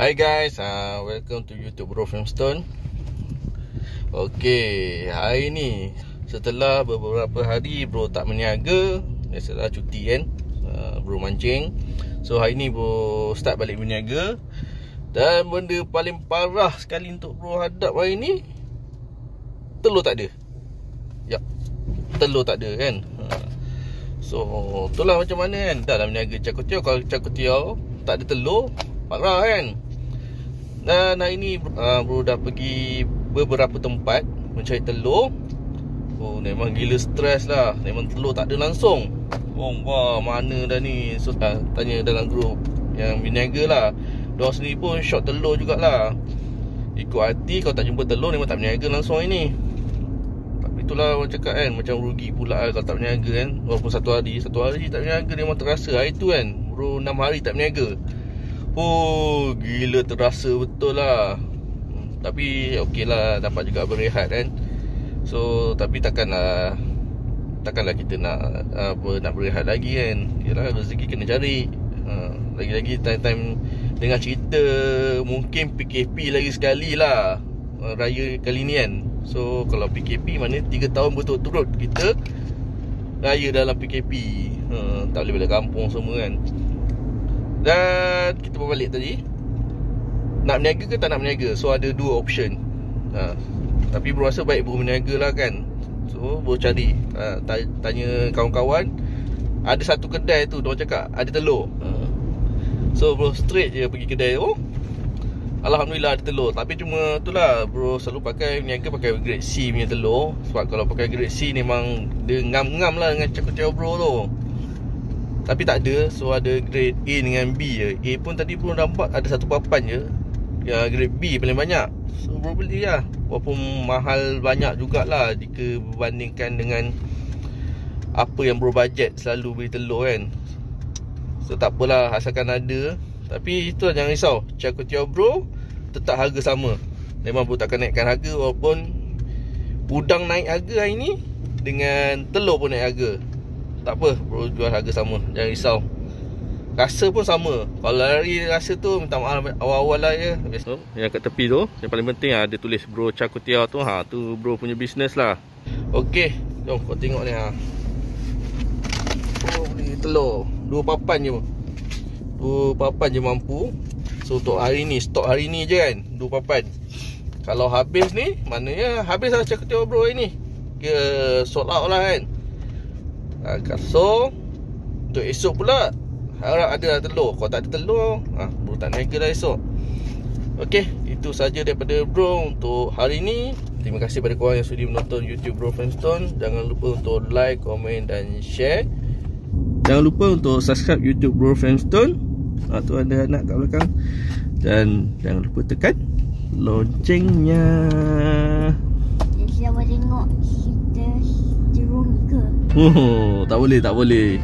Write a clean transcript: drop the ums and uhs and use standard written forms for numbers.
Hi guys, welcome to YouTube Bro Filmstone. Okay, hari ni setelah beberapa hari bro tak berniaga, biasalah cuti kan, bro mancing. So hari ni bro start balik berniaga. Dan benda paling parah sekali untuk bro hadap hari ni, telur tak ada. Ya, telur tak ada kan. So itulah macam mana kan. Dah berniaga Char-Kway-Teow, kalau Char-Kway-Teow tak ada telur, parah kan. Dan hari ni bro dah pergi beberapa tempat mencari telur. Oh, memang gila stres lah. Memang telur tak ada langsung. Oh, wah, mana dah ni. So tanya dalam grup yang berniaga lah, diorang sendiri pun short telur jugalah. Ikut hati, kalau tak jumpa telur memang tak berniaga langsung hari ni. Tapi itulah orang cakap kan, macam rugi pula lah kalau tak berniaga kan. Walaupun satu hari tak berniaga, memang terasa. Hari tu kan bro 6 hari tak berniaga. Oh, gila terasa betul lah. Tapi okey lah, dapat juga berehat kan. So tapi takkanlah kita nak berehat lagi kan. Yalah, rezeki kena cari. Lagi-lagi time-time dengar cerita mungkin PKP lagi sekali lah raya kali ni kan. So kalau PKP maknanya 3 tahun berturut-turut kita raya dalam PKP. Tak boleh balik kampung semua kan. Dan kita berbalik tadi, nak berniaga ke tak nak berniaga. So ada dua option. Tapi bro rasa baik bro berniaga lah kan. So bro cari, tanya kawan-kawan. Ada satu kedai tu, diorang cakap ada telur. So bro straight je pergi kedai tu. Alhamdulillah ada telur. Tapi cuma itulah, bro selalu berniaga pakai grade C punya telur. Sebab kalau pakai grade C memang dia ngam-ngam lah dengan Char-Kway-Teow bro tu. Tapi tak ada. So ada grade A dengan B je. A pun tadi pun nampak ada satu papan je. Ya, grade B paling banyak. So bro beli lah. Walaupun mahal banyak jugalah jika berbandingkan dengan apa yang bro budget selalu beli telur kan. So tak apalah, asalkan ada. Tapi itulah, jangan risau, Char-Kway-Teow bro tetap harga sama. Memang bro takkan naikkan harga. Walaupun udang naik harga hari ni, dengan telur pun naik harga. Tak apa, bro jual harga sama, jangan risau. Rasa pun sama. Kalau hari rasa tu minta maaf awal-awal lah ya. So, yang kat tepi tu, yang paling penting ada tulis bro Char-Kway-Teow tu. Tu bro punya bisnes lah. Okey, jom kau tengok ni Bro beli telur 2 papan je. 2 papan je mampu. So untuk hari ni, stok hari ni je kan, 2 papan. Kalau habis ni, maknanya habis lah Char-Kway-Teow bro hari ni. Kira sold out lah kan. So untuk esok pula harap ada telur. Kalau tak ada telur, bro tak niaga lah esok. Okey, itu saja daripada bro untuk hari ni. Terima kasih kepada korang yang sudi menonton YouTube Bro Filmstone. Jangan lupa untuk like, komen dan share. Jangan lupa untuk subscribe YouTube Bro Filmstone. Tu ada anak kat belakang. Dan jangan lupa tekan loncengnya. Siapa tengok cerita Jerome ke? Tak boleh.